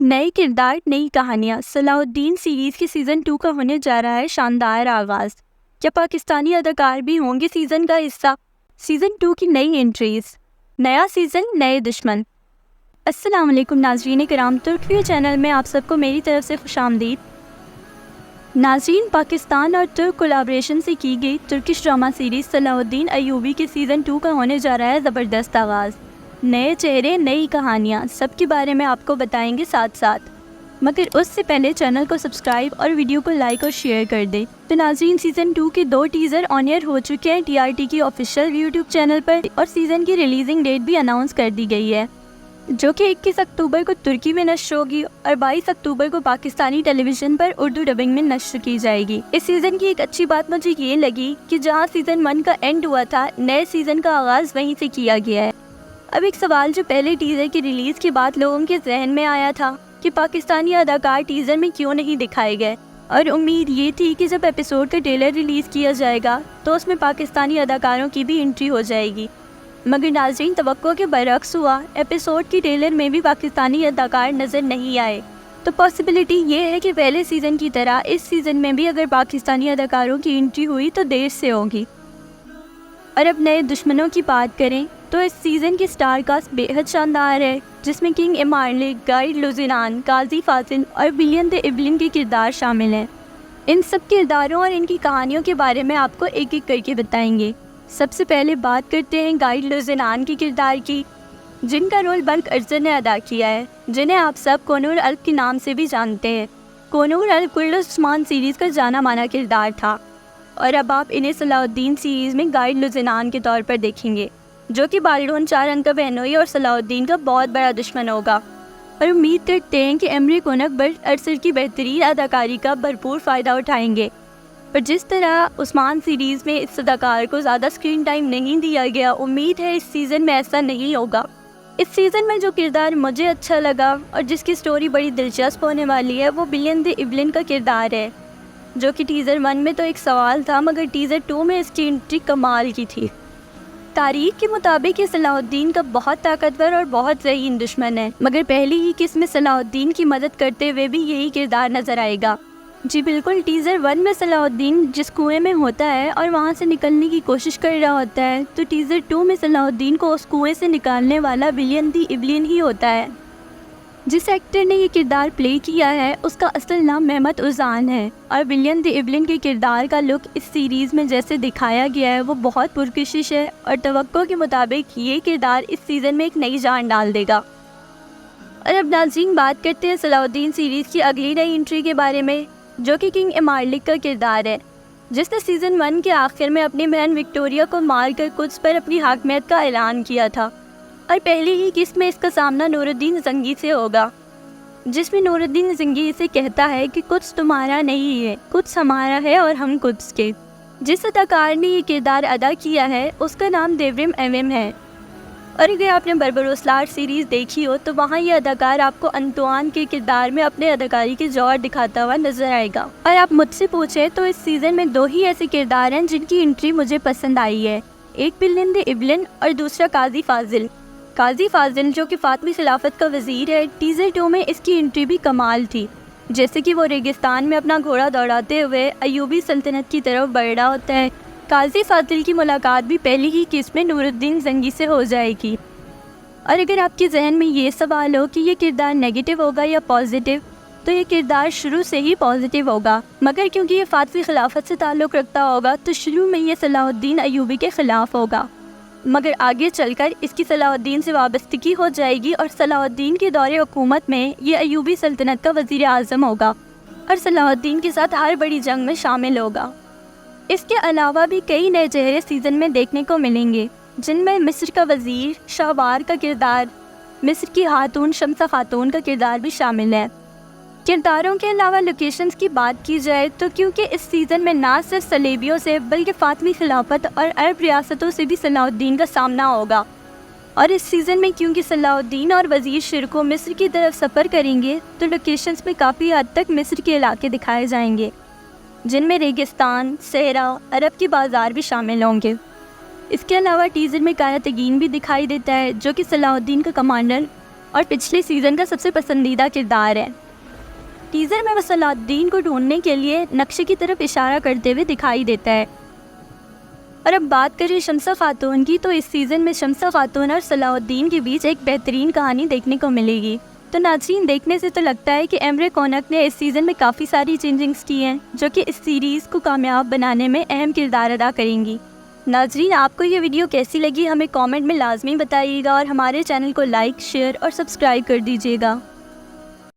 नए किरदार नई कहानियां सलाउद्दीन सीरीज के सीजन 2 का होने जा रहा है शानदार आगाज। क्या पाकिस्तानी अदाकार भी होंगे सीजन का हिस्सा? सीजन 2 की नई एंट्रीज, नया सीजन नए दुश्मन। अस्सलाम वालेकुम नाज़रीन किराम, तुर्की चैनल में आप सबको मेरी तरफ से खुशामदीद। नाज़रीन, पाकिस्तान और तुर्क कोलैबोरेशन से की गई Turkish drama series Salahuddin Ayyubi के सीज़न 2 का होने जा रहा है ज़बरदस्त आगाज़। नए चेहरे नई कहानियाँ, सबके बारे में आपको बताएंगे साथ साथ, मगर उससे पहले चैनल को सब्सक्राइब और वीडियो को लाइक और शेयर कर दें। तो नाज़रीन, सीज़न 2 के 2 टीज़र ऑन एयर हो चुके हैं TRT की ऑफिशियल यूट्यूब चैनल पर और सीज़न की रिलीजिंग डेट भी अनाउंस कर दी गई है, जो कि 21 अक्टूबर को तुर्की में नश्र होगी और 22 अक्टूबर को पाकिस्तानी टेलीविज़न पर उर्दू डबिंग में नश्र की जाएगी। इस सीज़न की एक अच्छी बात मुझे ये लगी कि जहाँ सीज़न 1 का एंड हुआ था, नए सीज़न का आगाज़ वहीं से किया गया है। अब एक सवाल जो पहले टीज़र की रिलीज़ के बाद लोगों के जहन में आया था कि पाकिस्तानी अदाकार टीज़र में क्यों नहीं दिखाए गए, और उम्मीद ये थी कि जब एपिसोड का ट्रेलर रिलीज़ किया जाएगा तो उसमें पाकिस्तानी अदाकारों की भी एंट्री हो जाएगी। मगर नाज़रीन, तवक्को के बरअक्स हुआ, एपिसोड की ट्रेलर में भी पाकिस्तानी अदाकार नज़र नहीं आए। तो पॉसिबिलिटी ये है कि पहले सीज़न की तरह इस सीज़न में भी अगर पाकिस्तानी अदाकारों की एंट्री हुई तो देर से होगी। और अब नए दुश्मनों की बात करें तो इस सीज़न की स्टार कास्ट बेहद शानदार है, जिसमें किंग एमारलिक, गाइड लुज़िनान, काजी फासिल और बिलियन द इब्लिन के किरदार शामिल हैं। इन सब किरदारों और इनकी कहानियों के बारे में आपको एक एक करके बताएंगे। सबसे पहले बात करते हैं गाइड लुज़िनान के किरदार की, जिनका रोल बल्क अर्जन ने अदा किया है, जिन्हें आप सब कोनूर अल्प के नाम से भी जानते हैं। कोनूर अल्प कुल्लू उस्मान सीरीज़ का जाना माना किरदार था और अब आप इन्हें सलाउद्दीन सीरीज़ में गाइड लुज़िनान के तौर पर देखेंगे, जो कि बाल्डोन चारन का बहनोई और सलाउद्दीन का बहुत बड़ा दुश्मन होगा। और उम्मीद करते हैं कि एमरी कोनक बल्क अर्सर की बेहतरीन अदाकारी का भरपूर फ़ायदा उठाएंगे। पर जिस तरह उस्मान सीरीज़ में इस अदाकार को ज़्यादा स्क्रीन टाइम नहीं दिया गया, उम्मीद है इस सीज़न में ऐसा नहीं होगा। इस सीज़न में जो किरदार मुझे अच्छा लगा और जिसकी स्टोरी बड़ी दिलचस्प होने वाली है, वो बिलियन द इब्लिन का किरदार है, जो कि टीज़र 1 में तो एक सवाल था, मगर टीज़र 2 में इसकी एंट्री कमाल की थी। तारीख के मुताबिक ये सलाउद्दीन का बहुत ताकतवर और बहुत ज़हीन दुश्मन है, मगर पहली ही किस्त में सलाउद्दीन की मदद करते हुए भी यही किरदार नज़र आएगा। जी बिल्कुल, टीज़र 1 में सलाउद्दीन जिस कुएं में होता है और वहां से निकलने की कोशिश कर रहा होता है, तो टीज़र 2 में सलाउद्दीन को उस कुएं से निकालने वाला बिलियन द इब्लिन ही होता है। जिस एक्टर ने ये किरदार प्ले किया है उसका असल नाम मेहमत उज़ान है, और बिलियन द इब्लिन के किरदार का लुक इस सीरीज़ में जैसे दिखाया गया है वो बहुत पुरकशिश है, और तवक्को के मुताबिक ये किरदार इस सीज़न में एक नई जान डाल देगा। और अब नाज़रीन, बात करते हैं सलाउद्दीन सीरीज़ की अगली नई एंट्री के बारे में, जो कि किंग एमारलिक का किरदार है, जिसने सीज़न 1 के आखिर में अपनी बहन विक्टोरिया को मारकर कुद्स पर अपनी हाकमियत का ऐलान किया था। और पहली ही किस्त में इसका सामना नूरुद्दीन ज़ंगी से होगा, जिसमें नूरुद्दीन ज़ंगी से कहता है कि कुद्स तुम्हारा नहीं है, कुद्स हमारा है और हम कुद्स के। जिस अदाकार ने ये किरदार अदा किया है उसका नाम देवरिम एवम है, और अगर आपने बर्बरोसलार सीरीज़ देखी हो तो वहाँ ये अदाकार आपको अंतुआन के किरदार में अपने अदाकारी के जौहर दिखाता हुआ नजर आएगा। और आप मुझसे पूछें तो इस सीज़न में 2 ही ऐसे किरदार हैं जिनकी एंट्री मुझे पसंद आई है, एक बिलियन द इब्लिन और दूसरा काजी फाजिल। काजी फाजिल, जो कि फातमी खिलाफत का वज़ीर है, टीज़र 2 में इसकी एंट्री भी कमाल थी, जैसे कि वो रेगिस्तान में अपना घोड़ा दौड़ाते हुए अयूबी सल्तनत की तरफ बढ़ रहा होता है। काजी फाजिल की मुलाकात भी पहली ही किस्त में नूरुद्दीन ज़ंगी से हो जाएगी। और अगर आपके जहन में ये सवाल हो कि ये किरदार नेगेटिव होगा या पॉजिटिव, तो ये किरदार शुरू से ही पॉजिटिव होगा, मगर क्योंकि ये फातमी खिलाफत से ताल्लुक़ रखता होगा तो शुरू में ये सलाउद्दीन अय्यूबी के ख़िलाफ़ होगा, मगर आगे चलकर इसकी सलाउद्दीन से वाबस्तगी हो जाएगी और सलाउद्दीन के दौरे हुकूमत में ये अय्यूबी सल्तनत का वज़ीर आज़म होगा और सलाउद्दीन के साथ हर बड़ी जंग में शामिल होगा। इसके अलावा भी कई नए चेहरे सीज़न में देखने को मिलेंगे, जिनमें मिस्र का वज़ीर शाहबार का किरदार, मिस्र की खातून शम्सा खातून का किरदार भी शामिल है। किरदारों के अलावा लोकेशंस की बात की जाए तो क्योंकि इस सीज़न में ना सिर्फ सलेबियों से बल्कि फातमी खिलाफत और अरब रियासतों से भी सलाउद्दीन का सामना होगा, और इस सीज़न में क्योंकि सलाउद्दीन और वज़ीर शिरको मिस्र की तरफ सफ़र करेंगे तो लोकेशंस में काफ़ी हद तक मिस्र के इलाके दिखाए जाएंगे, जिनमें रेगिस्तान, सहरा, अरब के बाज़ार भी शामिल होंगे। इसके अलावा टीज़र में काया तगीन भी दिखाई देता है, जो कि सलाउद्दीन का कमांडर और पिछले सीज़न का सबसे पसंदीदा किरदार है। टीज़र में वह सलाउद्दीन को ढूंढने के लिए नक्शे की तरफ इशारा करते हुए दिखाई देता है। और अब बात करें शम्सा खातून की, तो इस सीज़न में शम्सा खातून और सलाउद्दीन के बीच एक बेहतरीन कहानी देखने को मिलेगी। तो नाज़रीन, देखने से तो लगता है कि एमरे कॉनक ने इस सीज़न में काफ़ी सारी चेंजिंग्स की हैं जो कि इस सीरीज़ को कामयाब बनाने में अहम किरदार अदा करेंगी। नाज़रीन, आपको ये वीडियो कैसी लगी हमें कमेंट में लाजमी बताइएगा और हमारे चैनल को लाइक, शेयर और सब्सक्राइब कर दीजिएगा।